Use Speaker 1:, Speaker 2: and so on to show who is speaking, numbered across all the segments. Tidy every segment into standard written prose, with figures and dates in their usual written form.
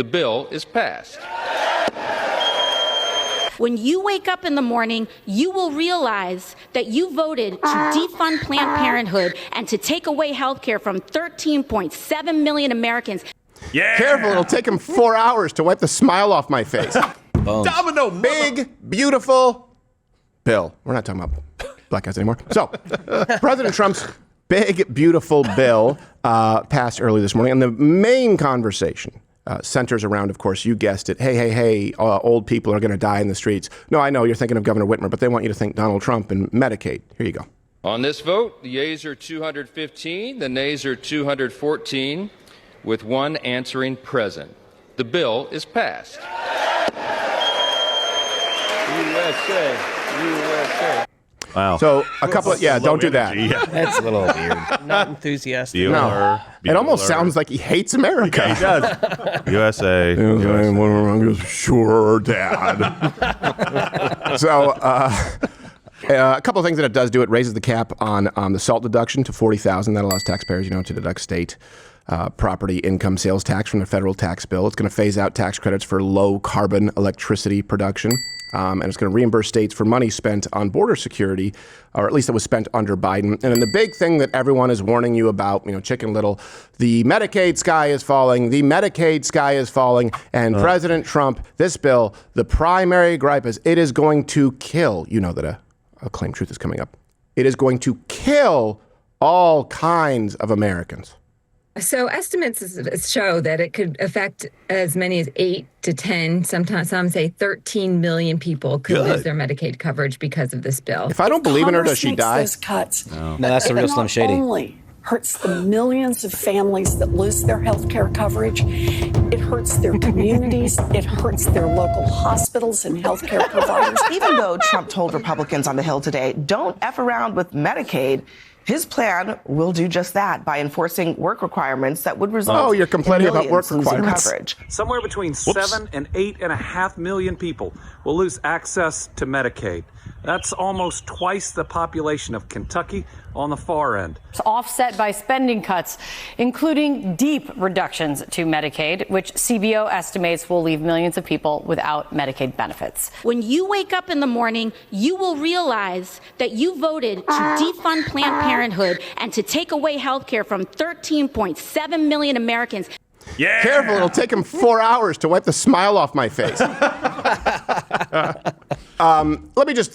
Speaker 1: The bill is passed.
Speaker 2: When you wake up in the morning, you will realize that you voted to defund Planned Parenthood and to take away health care from 13.7 million Americans.
Speaker 3: Yeah.
Speaker 4: Careful, it'll take him 4 hours to wipe the smile off my face.
Speaker 3: Domino,
Speaker 4: Big, beautiful bill. We're not talking about black guys anymore. So, President Trump's big, beautiful bill passed early this morning. And the main conversation centers around, of course, you guessed it. Hey, old people are going to die in the streets. No, I know you're thinking of Governor Whitmer, but they want you to think Donald Trump and Medicaid. Here you go.
Speaker 1: On this vote, the yeas are 215, the nays are 214, with one answering present. The bill is passed. USA.
Speaker 3: Wow.
Speaker 4: So a couple of, don't do that.
Speaker 3: Yeah.
Speaker 5: That's a little weird. Not enthusiastic.
Speaker 4: No. It almost sounds like he hates America.
Speaker 3: Yeah, he does. USA.
Speaker 4: Sure, Dad. So a couple of things that it does do. It raises the cap on the SALT deduction to $40,000. That allows taxpayers, to deduct state property income sales tax from the federal tax bill. It's going to phase out tax credits for low carbon electricity production. And it's going to reimburse states for money spent on border security, or at least it was spent under Biden. And then the big thing that everyone is warning you about, Chicken Little, the Medicaid sky is falling, and President Trump, this bill, the primary gripe is it is going to kill, that a claim truth is coming up. It is going to kill all kinds of Americans.
Speaker 6: So estimates show that it could affect as many as 8 to 10, sometimes some say 13 million people could lose their Medicaid coverage because of this bill.
Speaker 4: If I don't believe in her, does she die?
Speaker 7: Those cuts,
Speaker 5: No, that's the real Slim Shady.
Speaker 7: It not only hurts the millions of families that lose their health care coverage, it hurts their communities, it hurts their local hospitals and health care providers.
Speaker 8: Even though Trump told Republicans on the Hill today, don't F around with Medicaid, his plan will do just that by enforcing work requirements that would result
Speaker 4: you're complaining
Speaker 8: in
Speaker 4: about work
Speaker 8: millions losing
Speaker 4: requirements.
Speaker 8: coverage.
Speaker 9: Somewhere between 7 and 8.5 million people will lose access to Medicaid. That's almost twice the population of Kentucky on the far end.
Speaker 10: It's offset by spending cuts, including deep reductions to Medicaid, which CBO estimates will leave millions of people without Medicaid benefits.
Speaker 2: When you wake up in the morning, you will realize that you voted to defund Planned Parenthood and to take away health care from 13.7 million Americans.
Speaker 3: Yeah.
Speaker 4: Careful, it'll take him 4 hours to wipe the smile off my face.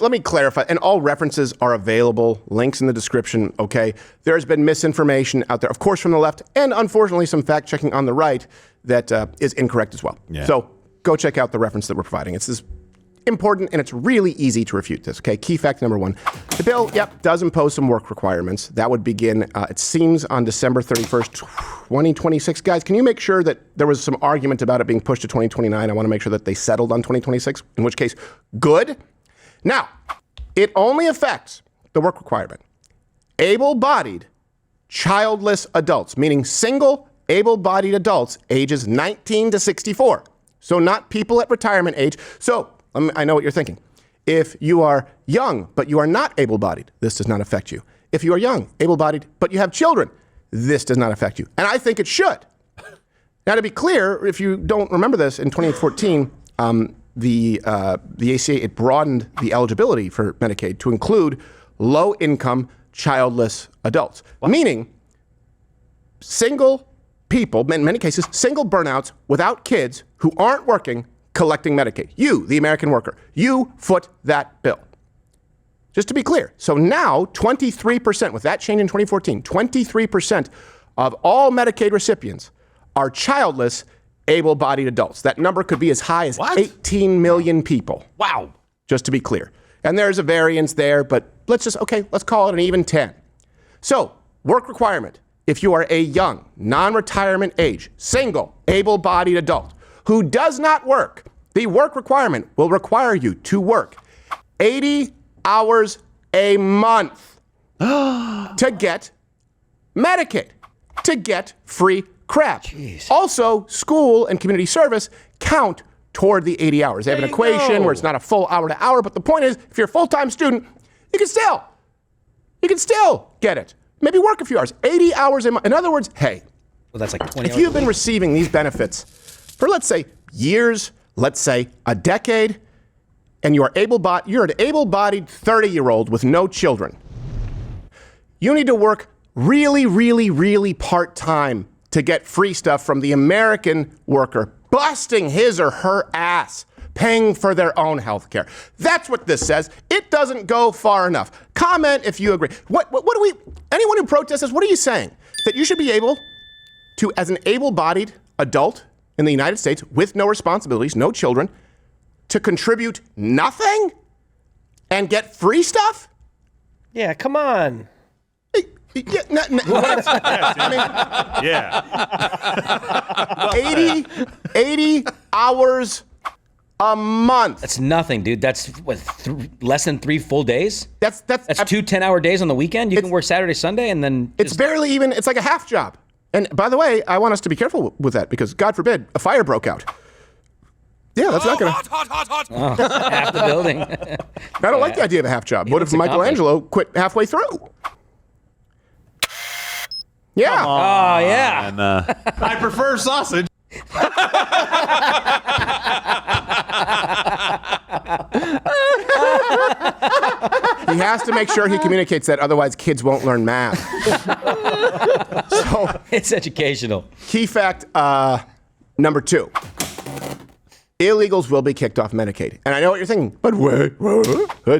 Speaker 4: Let me clarify, and all references are available, links in the description, okay? There's been misinformation out there, of course, from the left, and unfortunately some fact-checking on the right that is incorrect as well.
Speaker 3: Yeah.
Speaker 4: So go check out the reference that we're providing. It's this important, and it's really easy to refute this, okay? Key fact number one. The bill, does impose some work requirements. That would begin, it seems, on December 31st, 2026. Guys, can you make sure that there was some argument about it being pushed to 2029? I want to make sure that they settled on 2026, in which case, good. Now, it only affects the work requirement. Able-bodied, childless adults, meaning single, able-bodied adults, ages 19 to 64. So not people at retirement age. So I know what you're thinking. If you are young, but you are not able-bodied, this does not affect you. If you are young, able-bodied, but you have children, this does not affect you. And I think it should. Now, to be clear, if you don't remember this, in 2014, the ACA, it broadened the eligibility for Medicaid to include low-income, childless adults, meaning single people, in many cases, single burnouts without kids who aren't working collecting Medicaid. You, the American worker, you foot that bill. Just to be clear. So now 23%, with that change in 2014, 23% of all Medicaid recipients are childless, able-bodied adults. That number could be as high as 18 million people.
Speaker 3: Wow.
Speaker 4: Just to be clear. And there's a variance there, but let's call it an even 10. So, work requirement. If you are a young, non-retirement age, single, able-bodied adult who does not work, the work requirement will require you to work 80 hours a month to get Medicaid, to get free crap. Jeez. Also, school and community service count toward the 80 hours. They have an equation where it's not a full hour to hour, but the point is, if you're a full-time student, you can still get it. Maybe work a few hours, 80 hours a month. In other words, hey,
Speaker 5: well, that's like 20
Speaker 4: if you've been receiving these benefits for, let's say, years, let's say a decade, and you're an able-bodied 30-year-old with no children, you need to work really, really, really part-time to get free stuff from the American worker, busting his or her ass, paying for their own health care. That's what this says. It doesn't go far enough. Comment if you agree. Anyone who protests this, what are you saying? That you should be able to, as an able-bodied adult in the United States with no responsibilities, no children, to contribute nothing and get free stuff?
Speaker 5: Yeah, come on.
Speaker 4: Yeah,
Speaker 3: Yeah.
Speaker 4: 80 hours a month.
Speaker 5: That's nothing, dude. That's what, less than 3 full days?
Speaker 4: That's
Speaker 5: 2 10-hour days on the weekend? You can work Saturday, Sunday, and then...
Speaker 4: It's barely even, it's like a half job. And by the way, I want us to be careful with that because, God forbid, a fire broke out. Yeah, that's not going to...
Speaker 5: Oh, half the building.
Speaker 4: I don't like the idea of a half job. What if Michelangelo quit halfway through? Yeah.
Speaker 5: Oh, yeah.
Speaker 3: And I prefer sausage.
Speaker 4: He has to make sure he communicates that, otherwise kids won't learn math. So
Speaker 5: it's educational.
Speaker 4: Key fact number 2. Illegals will be kicked off Medicaid. And I know what you're thinking, but wait,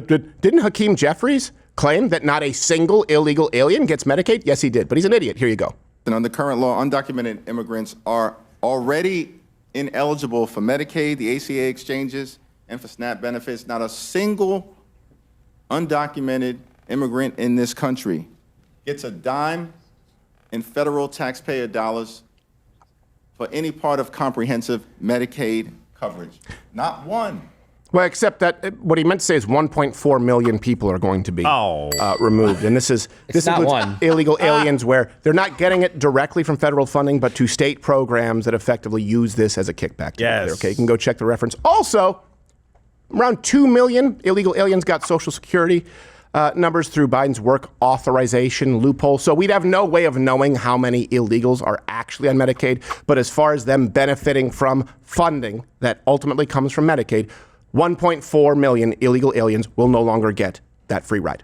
Speaker 4: didn't Hakeem Jeffries claim that not a single illegal alien gets Medicaid? Yes, he did, but he's an idiot. Here you go.
Speaker 11: And under current law, undocumented immigrants are already ineligible for Medicaid, the ACA exchanges, and for SNAP benefits. Not a single undocumented immigrant in this country gets a dime in federal taxpayer dollars for any part of comprehensive Medicaid coverage. Not one.
Speaker 4: Well, except that what he meant to say is 1.4 million people are going to be removed. And this includes illegal aliens where they're not getting it directly from federal funding, but to state programs that effectively use this as a kickback.
Speaker 3: Yes.
Speaker 4: Okay, you can go check the reference. Also, around 2 million illegal aliens got Social Security numbers through Biden's work authorization loophole. So we'd have no way of knowing how many illegals are actually on Medicaid. But as far as them benefiting from funding that ultimately comes from Medicaid, 1.4 million illegal aliens will no longer get that free ride.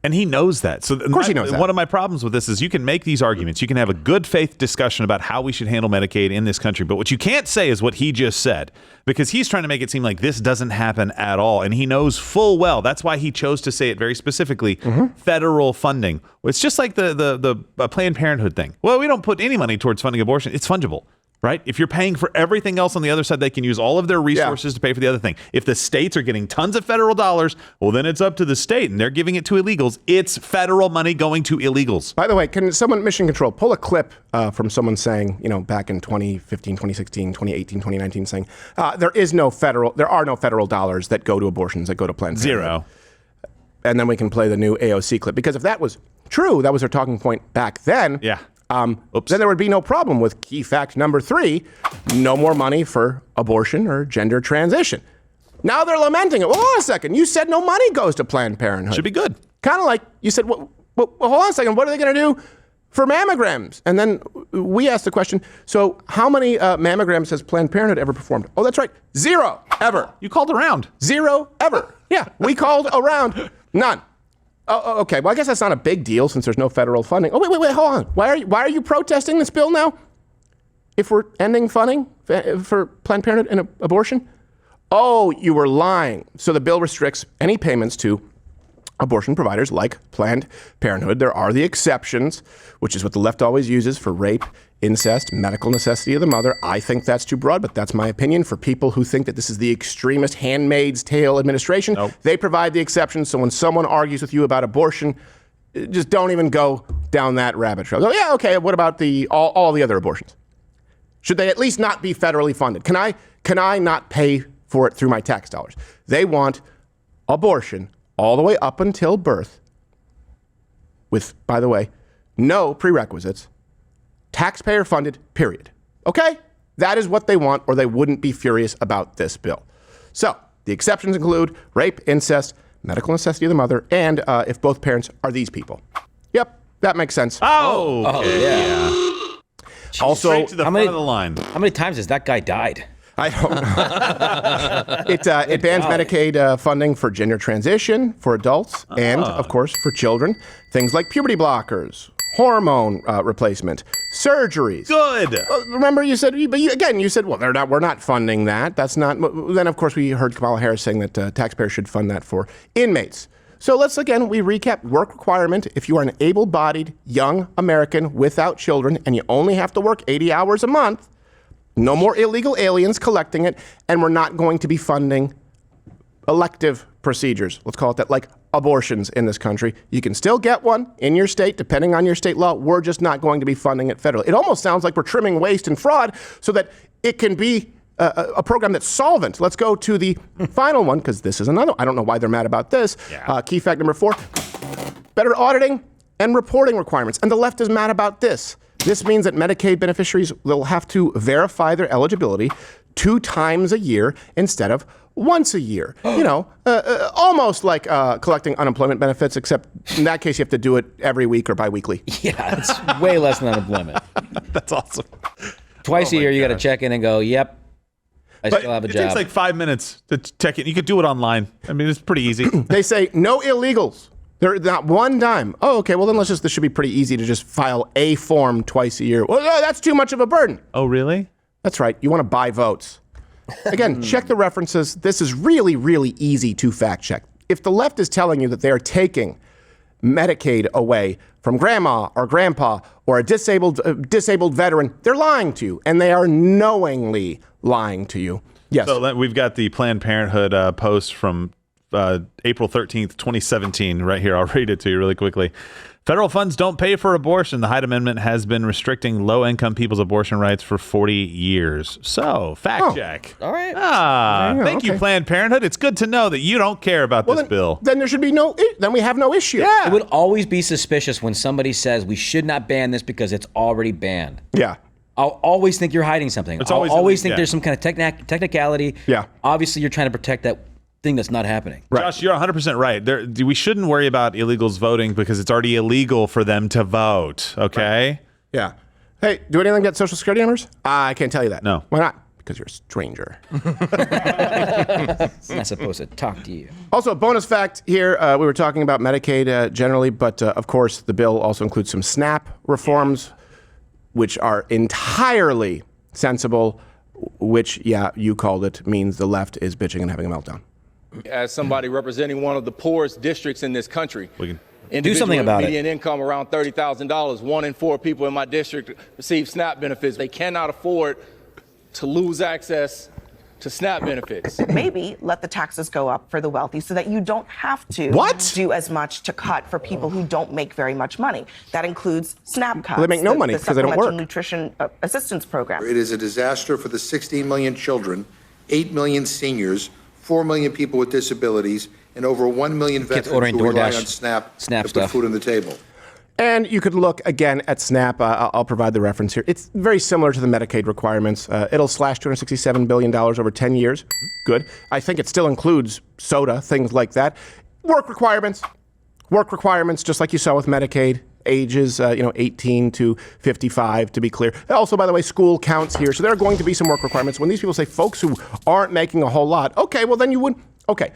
Speaker 3: And he knows that. So
Speaker 4: of course he knows that.
Speaker 3: One of my problems with this is you can make these arguments. You can have a good faith discussion about how we should handle Medicaid in this country. But what you can't say is what he just said, because he's trying to make it seem like this doesn't happen at all. And he knows full well. That's why he chose to say it very specifically, federal funding. It's just like the Planned Parenthood thing. Well, we don't put any money towards funding abortion. It's fungible. Right? If you're paying for everything else on the other side, they can use all of their resources to pay for the other thing. If the states are getting tons of federal dollars, well, then it's up to the state, and they're giving it to illegals. It's federal money going to illegals.
Speaker 4: By the way, can someone, Mission Control, pull a clip from someone saying, back in 2015, 2016, 2018, 2019, saying there are no federal dollars that go to abortions, that go to Planned Parenthood.
Speaker 3: Zero.
Speaker 4: And then we can play the new AOC clip. Because if that was true, that was their talking point back then.
Speaker 3: Yeah.
Speaker 4: Then there would be no problem with key fact number 3, no more money for abortion or gender transition. Now they're lamenting it. Well, hold on a second. You said no money goes to Planned Parenthood.
Speaker 3: Should be good.
Speaker 4: Kind of like you said, well, hold on a second. What are they going to do for mammograms? And then we asked the question, so how many mammograms has Planned Parenthood ever performed? Oh, that's right. 0 ever.
Speaker 3: You called around.
Speaker 4: 0 ever. Yeah, we called around. None. Oh, okay. Well, I guess that's not a big deal since there's no federal funding. Oh, wait, hold on. Why are you protesting this bill now? If we're ending funding for Planned Parenthood and abortion? Oh, you were lying. So the bill restricts any payments to abortion providers like Planned Parenthood. There are the exceptions, which is what the left always uses for rape, incest, medical necessity of the mother. I think that's too broad, but that's my opinion. For people who think that this is the extremist Handmaid's Tale administration, they provide the exceptions. So when someone argues with you about abortion, just don't even go down that rabbit trail. Oh, yeah, okay, what about all the other abortions? Should they at least not be federally funded? Can I not pay for it through my tax dollars? They want abortion all the way up until birth with, by the way, no prerequisites, taxpayer funded, period. Okay? That is what they want, or they wouldn't be furious about this bill. So the exceptions include rape, incest, medical necessity of the mother, and if both parents are these people. Yep, that makes sense.
Speaker 3: Oh, okay.
Speaker 5: Yeah.
Speaker 4: Also,
Speaker 3: straight to the front of the line.
Speaker 5: How many times has that guy died?
Speaker 4: I don't know. It bans Medicaid funding for gender transition for adults and, of course, for children. Things like puberty blockers, hormone replacement, surgeries.
Speaker 3: Good.
Speaker 4: Remember, you said, you said, well, we're not funding that. That's not. Then, of course, we heard Kamala Harris saying that taxpayers should fund that for inmates. So we recap work requirement. If you are an able-bodied young American without children and you only have to work 80 hours a month, no more illegal aliens collecting it, and we're not going to be funding elective procedures. Let's call it that, like abortions in this country. You can still get one in your state, depending on your state law. We're just not going to be funding it federally. It almost sounds like we're trimming waste and fraud so that it can be a program that's solvent. Let's go to the final one, because this is another. I don't know why they're mad about this. Yeah. Key fact number 4, better auditing and reporting requirements. And the left is mad about this. This means that Medicaid beneficiaries will have to verify their eligibility 2 times a year instead of once a year. Almost like collecting unemployment benefits, except in that case you have to do it every week or biweekly.
Speaker 5: Yeah, it's way less than unemployment.
Speaker 3: That's awesome.
Speaker 5: Twice a year you got to check in and go, yep, I still have a job.
Speaker 3: It takes like 5 minutes to check it. You could do it online. I mean, it's pretty easy.
Speaker 4: They say no illegals. They're not one dime. Oh, okay. Well, then this should be pretty easy to just file a form twice a year. Well, no, that's too much of a burden.
Speaker 3: Oh, really?
Speaker 4: That's right. You want to buy votes. Again, check the references. This is really, really easy to fact check. If the left is telling you that they are taking Medicaid away from grandma or grandpa or a disabled veteran, they're lying to you, and they are knowingly lying to you. Yes.
Speaker 3: So we've got the Planned Parenthood post from April 13th, 2017, right here. I'll read it to you really quickly. Federal funds don't pay for abortion. The Hyde Amendment has been restricting low-income people's abortion rights for 40 years. So, fact check.
Speaker 5: All right.
Speaker 3: Thank you, Planned Parenthood. It's good to know that you don't care about this bill.
Speaker 4: Then there should be then we have no issue.
Speaker 3: Yeah.
Speaker 5: It would always be suspicious when somebody says we should not ban this because it's already banned.
Speaker 4: Yeah.
Speaker 5: I'll always think you're hiding something. I'll always think there's some kind of technicality.
Speaker 4: Yeah.
Speaker 5: Obviously, you're trying to protect that thing that's not happening.
Speaker 3: Right. Josh, you're 100% right. We shouldn't worry about illegals voting because it's already illegal for them to vote, okay?
Speaker 4: Right. Yeah. Hey, do anyone get Social Security numbers? I can't tell you that.
Speaker 3: No.
Speaker 4: Why not? Because you're a stranger.
Speaker 5: I'm not supposed to talk to you.
Speaker 4: Also, a bonus fact here, we were talking about Medicaid generally, but of course the bill also includes some SNAP reforms, which are entirely sensible, which, you called it, means the left is bitching and having a meltdown.
Speaker 12: As somebody representing one of the poorest districts in this country,
Speaker 3: we can
Speaker 5: do something about it.
Speaker 12: Median income around $30,000. 1 in 4 people in my district receive SNAP benefits. They cannot afford to lose access to SNAP benefits.
Speaker 8: Maybe let the taxes go up for the wealthy so that you don't have to do as much to cut for people who don't make very much money. That includes SNAP cuts.
Speaker 4: Well, they make no money because they don't work.
Speaker 8: Nutrition assistance program.
Speaker 13: It is a disaster for the 16 million children, 8 million seniors, 4 million people with disabilities, and over 1 million veterans who rely on SNAP to put food on the table.
Speaker 4: And you could look again at SNAP. I'll provide the reference here. It's very similar to the Medicaid requirements. It'll slash $267 billion over 10 years. Good. I think it still includes soda, things like that. Work requirements, just like you saw with Medicaid. Ages, 18 to 55, to be clear. Also, by the way, school counts here. So there are going to be some work requirements. When these people say folks who aren't making a whole lot, okay, well, then you would. Okay,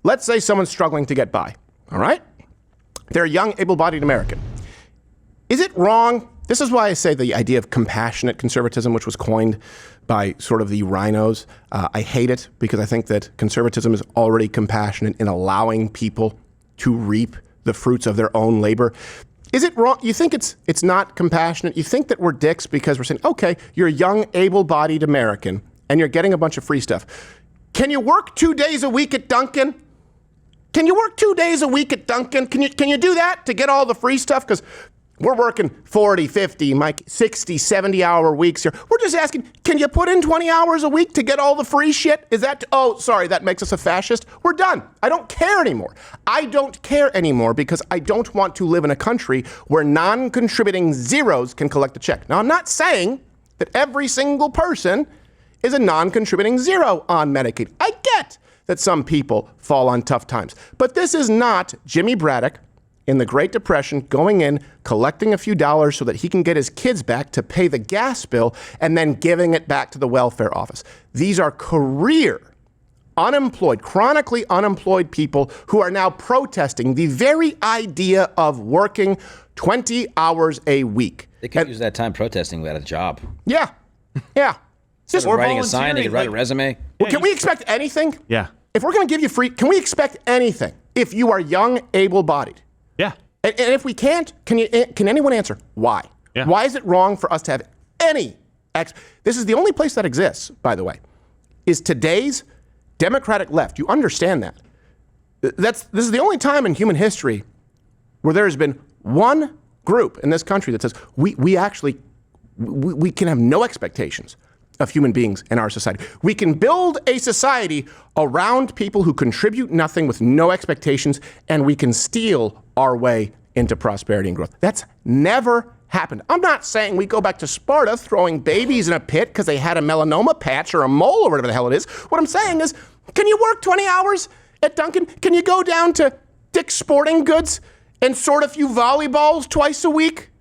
Speaker 4: let's say someone's struggling to get by, all right? They're a young, able-bodied American. Is it wrong? This is why I say the idea of compassionate conservatism, which was coined by sort of the rhinos. I hate it because I think that conservatism is already compassionate in allowing people to reap the fruits of their own labor. Is it wrong? You think it's not compassionate? You think that we're dicks because we're saying, okay, you're a young, able-bodied American and you're getting a bunch of free stuff. Can you work 2 days a week at Dunkin'? Can you work 2 days a week at Dunkin'? Can you do that to get all the free stuff? Because we're working 40, 50, 60, 70-hour weeks here. We're just asking, can you put in 20 hours a week to get all the free shit? Is that, sorry, that makes us a fascist? We're done. I don't care anymore. I don't care anymore because I don't want to live in a country where non-contributing zeros can collect a check. Now, I'm not saying that every single person is a non-contributing zero on Medicaid. I get that some people fall on tough times. But this is not Jimmy Braddock in the Great Depression, going in, collecting a few dollars so that he can get his kids back to pay the gas bill, and then giving it back to the welfare office. These are career, unemployed, chronically unemployed people who are now protesting the very idea of working 20 hours a week.
Speaker 5: They could use that time protesting without a job.
Speaker 4: Yeah.
Speaker 5: Just writing a sign, they could write a resume.
Speaker 4: Well, can we expect anything?
Speaker 3: Yeah.
Speaker 4: If we're going to give you free, can we expect anything if you are young, able-bodied?
Speaker 3: Yeah.
Speaker 4: And if we can't, can anyone answer why?
Speaker 3: Yeah.
Speaker 4: Why is it wrong for us to have any? This is the only place that exists, by the way, is today's Democratic left. You understand that? This is the only time in human history where there has been one group in this country that says we can have no expectations of human beings in our society. We can build a society around people who contribute nothing with no expectations, and we can steal our way into prosperity and growth. That's never happened. I'm not saying we go back to Sparta throwing babies in a pit because they had a melanoma patch or a mole or whatever the hell it is. What I'm saying is, can you work 20 hours at Dunkin'? Can you go down to Dick's Sporting Goods and sort a few volleyballs twice a week?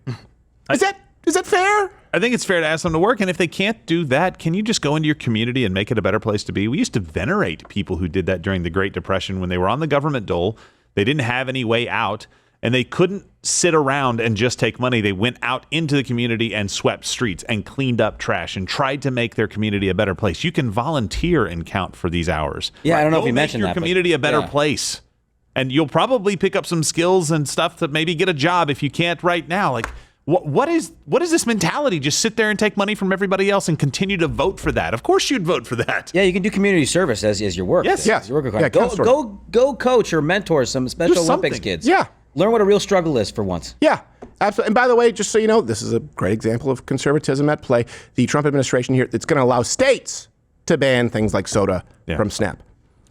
Speaker 4: Is that fair?
Speaker 3: I think it's fair to ask them to work. And if they can't do that, can you just go into your community and make it a better place to be? We used to venerate people who did that during the Great Depression when they were on the government dole. They didn't have any way out, and they couldn't sit around and just take money. They went out into the community and swept streets and cleaned up trash and tried to make their community a better place. You can volunteer and count for these hours.
Speaker 5: Yeah, I don't know if you mentioned
Speaker 3: that. Make your community a better place. And you'll probably pick up some skills and stuff to maybe get a job if you can't right now. Like, what is this mentality? Just sit there and take money from everybody else and continue to vote for that? Of course you'd vote for that.
Speaker 5: Yeah, you can do community service as your work.
Speaker 3: Yes.
Speaker 5: As your work requirement.
Speaker 4: Yeah,
Speaker 5: go coach or mentor some Special Olympics kids.
Speaker 4: Yeah.
Speaker 5: Learn what a real struggle is for once.
Speaker 4: Yeah, absolutely. And by the way, just so you know, this is a great example of conservatism at play. The Trump administration here, it's going to allow states to ban things like soda from SNAP.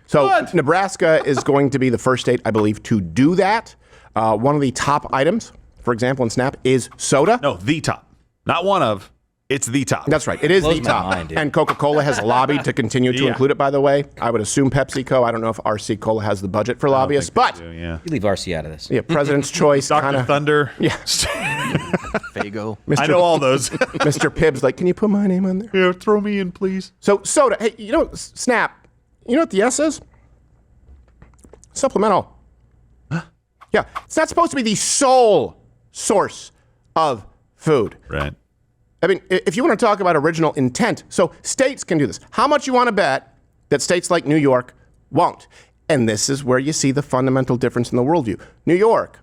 Speaker 4: So Nebraska is going to be the first state, I believe, to do that. One of the top items, for example, in SNAP is soda.
Speaker 3: No, the top. Not one of. It's the top.
Speaker 4: That's right. It is the top. And Coca-Cola has lobbied to continue to include it, by the way. I would assume PepsiCo. I don't know if RC Cola has the budget for lobbyists, but
Speaker 5: you leave RC out of this.
Speaker 4: Yeah, President's Choice.
Speaker 3: Dr. Thunder.
Speaker 4: Yeah.
Speaker 14: Fago.
Speaker 3: I know all those.
Speaker 4: Mr. Pibbs, like, can you put my name on there?
Speaker 3: Yeah, throw me in, please.
Speaker 4: So soda. Hey, SNAP. You know what the S is? Supplemental. Huh? Yeah. It's not supposed to be the sole source of food.
Speaker 3: Right.
Speaker 4: I mean, if you want to talk about original intent, so states can do this. How much you want to bet that states like New York won't? And this is where you see the fundamental difference in the worldview. New York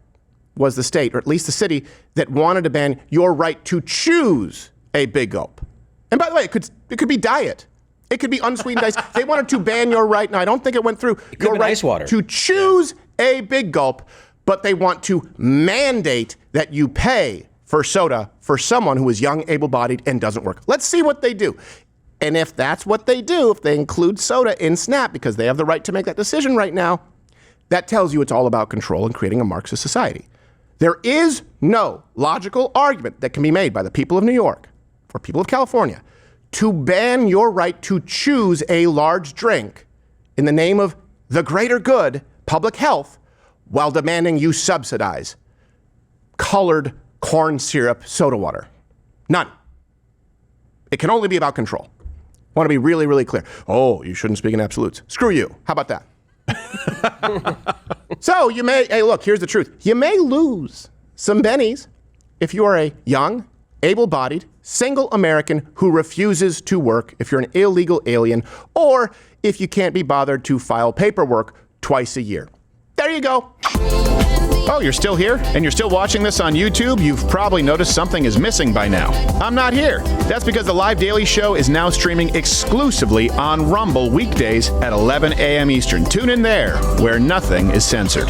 Speaker 4: was the state, or at least the city, that wanted to ban your right to choose a Big Gulp. And by the way, it could be diet. It could be unsweetened ice. They wanted to ban your right. Now, I don't think it went through. Your right
Speaker 5: ice water.
Speaker 4: To choose a Big Gulp, but they want to mandate that you pay for soda for someone who is young, able-bodied, and doesn't work. Let's see what they do. And if that's what they do, if they include soda in SNAP, because they have the right to make that decision right now, that tells you it's all about control and creating a Marxist society. There is no logical argument that can be made by the people of New York or people of California to ban your right to choose a large drink in the name of the greater good, public health, while demanding you subsidize colored corn syrup soda water. None. It can only be about control. I want to be really, really clear. Oh, you shouldn't speak in absolutes. Screw you. How about that? So hey, look, here's the truth. You may lose some bennies if you are a young, able-bodied, single American who refuses to work, if you're an illegal alien, or if you can't be bothered to file paperwork twice a year. There you go.
Speaker 15: Oh, you're still here? And you're still watching this on YouTube? You've probably noticed something is missing by now. I'm not here. That's because the Live Daily Show is now streaming exclusively on Rumble weekdays at 11 a.m. Eastern. Tune in there, where nothing is censored.